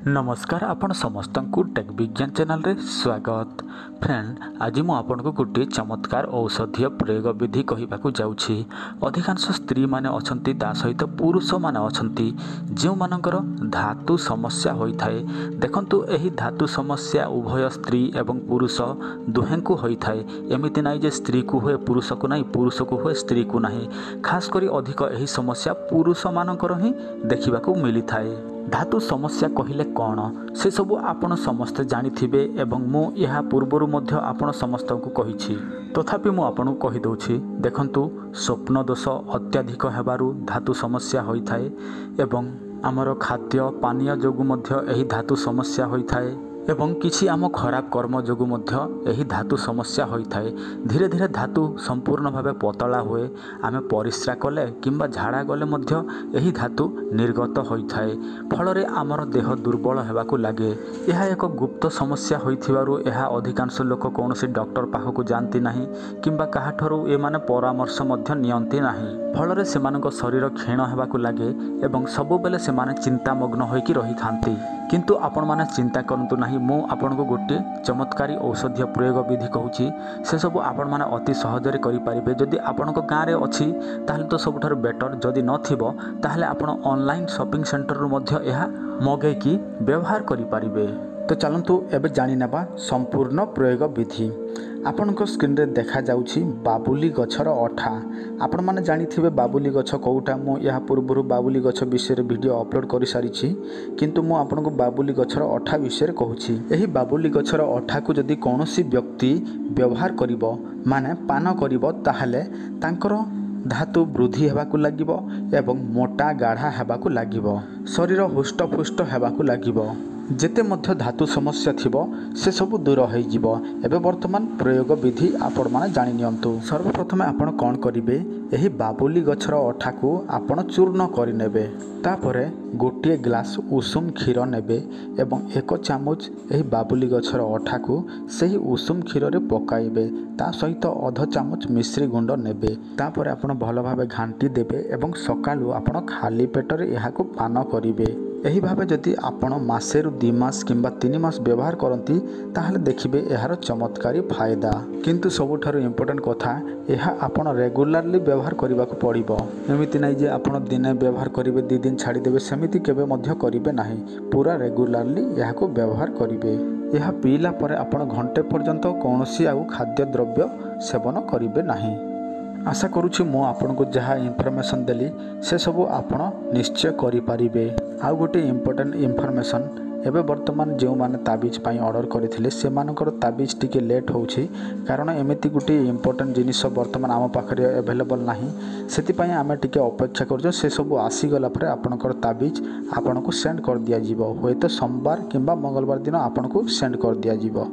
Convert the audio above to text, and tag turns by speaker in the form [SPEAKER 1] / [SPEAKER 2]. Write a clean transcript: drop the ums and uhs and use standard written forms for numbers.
[SPEAKER 1] नमस्कार आपण समस्त को टेक विज्ञान चैनल रे स्वागत। फ्रेंड आज मु आपन को गोटे चमत्कार औषधीय प्रयोग विधि कहवाक जाऊँगी। अधिकांश स्त्री माने अछंती ता सहित पुरुष माने अछंती जो मानकर धातु समस्या होइथाए। देखंतु एही धातु समस्या उभय स्त्री एवं पुरुष दुहें को होइथाए। एमिति नाही जे स्त्री को होए पुरुष को नाही, पुरुष को होए स्त्री को नाही। खास करी अधिक एही समस्या पुरुष मानकर ही देखिबाकू मिलिथाए। धातु समस्या कहले कौन से सबू आपण समस्ते जानिथिबे एवं मु यह पूर्वरु मध्य आपण समस्त को कहिछि। तथापि मु आपण को कहि दउछि देखंतु स्वप्न दोष अत्याधिक हेबारु धातु समस्या होइथाए एवं आमर खाद्य पानीय जोगु मध्य एही धातु समस्या होइथाए एवं किछि आम खराब कर्म जोगु मध्य एही धातु समस्या होइथाए। धीरे धीरे धातु संपूर्ण भावे पतला हुए। आमे परिस्रा कले किंबा झाड़ा गले मध्य एही धातु निर्गत होइथाए। फलरे आमर देह दुर्बल हेबाकू लागे। यह एक गुप्त समस्या होइथिबारु एहा अधिकांश लोक कौनसी डॉक्टर पाखकू जानती नाही किंबा काहाठरू ए माने परामर्श मध्य नियंती नाही। फलरे सेमानक शरीर क्षीण हेबाकू लागे एवं सबु बेले सेमाने चिंतामग्न होइकी रहिथांती। किंतु आपण माने चिंता करंतु नाही। मु आपण को गोटे चमत्कारी औषधीय प्रयोग विधि कहूची। से सब आपण माने अति सहजरे करि पारिबे। जदि आपण को गाँव रे अछि ताहले तो सबुठार बेटर, जदि नथिबो ताहले आपण ऑनलाइन शॉपिंग सेंटर रु मध्य एहा मगैकी व्यवहार करि पारिबे। तो चलंतु एबे जानि नेबा संपूर्ण प्रयोग विधि। आपण स्क्रीन रे देखा जाउछि बाबुली गछर अठा। आपण माने जानिथिबे बाबुली गछ कोउटा। मु या पूर्वरु बाबुली गछ विषय वीडियो अपलोड करि सारिछि, किंतु मु आपण को बाबुली गछर अठा विषय कहूछि। एही बाबुली गछर अठा को जदि कोनोसी व्यक्ति व्यवहार करिवो माने पान करिवो ताहले तांकर धातु वृद्धि हेबाकू लागिबो एवं मोटा गाढ़ा हेबाकू लागिबो। शरीर हुष्टपुष्ट हेबाकू लागिबो। जेते मध्य धातु समस्या थिबो से सब दूर हो जिवो। एबे वर्तमान प्रयोग विधि आपण माने जानि नियंतु। सर्वप्रथम आपण कोन करिवे, एही बाबुली गछर अठा को आपण चूर्ण करि नेबे। तापरे गोटे ग्लास उषुम क्षीर नेबे एवं 1 चामच एही बाबुली गछर अठा को सही उषुम क्षीर रे पकाइबे। ता सहित अध चामच मिश्री गुंड नेबे। तापरे आपण भलो भाबे घांटी देबे एवं सकाळु आपण खाली पेटरे एहा को पान करिवे। एही भावे जदि आपण मासे रु 2 मास किंबा 3 मास व्यवहार करती ताहले देखिबे एहार चमत्कारी फायदा। किंतु सबुठारु इंपोर्टेंट कथा, एहा आपण रेगुलरली व्यवहार करबाकू पड़िबो। एमिति नै जे आपण दिने व्यवहार करिवे 2 दिन छाड़ी देबे, सेमिति केबे मध्य करिवे नाही। पूरा रेगुलरली एहा को व्यवहार करिवे। एहा पीला परे आपण घंटे पर्यंत कोनोसी आउ खाद्य द्रव्य सेवन करिवे नाही। आशा करुछि मो आपन को जहाँ इनफॉरमेशन देली से सब आपण निश्चय करि पारिबे। आउ गोटे इम्पोर्टेंट इनफॉरमेशन, एबे वर्तमान जो माने ताबीज पाई ऑर्डर करथिले से मानकर ताबीज टिके लेट होउछि, कारण एमिति गोटे इम्पोर्टेंट जिनिस वर्तमान आम पाखरे अवेलेबल नाही। सेति पई आमे टिके अपेक्षा करजो। से सब आसी गला परे आपनकर ताबीज आपन को सेंड कर दिया जिवो। होय तो सोमवार किंबा मंगलवार दिन आपन को सेंड कर दिया जिवो।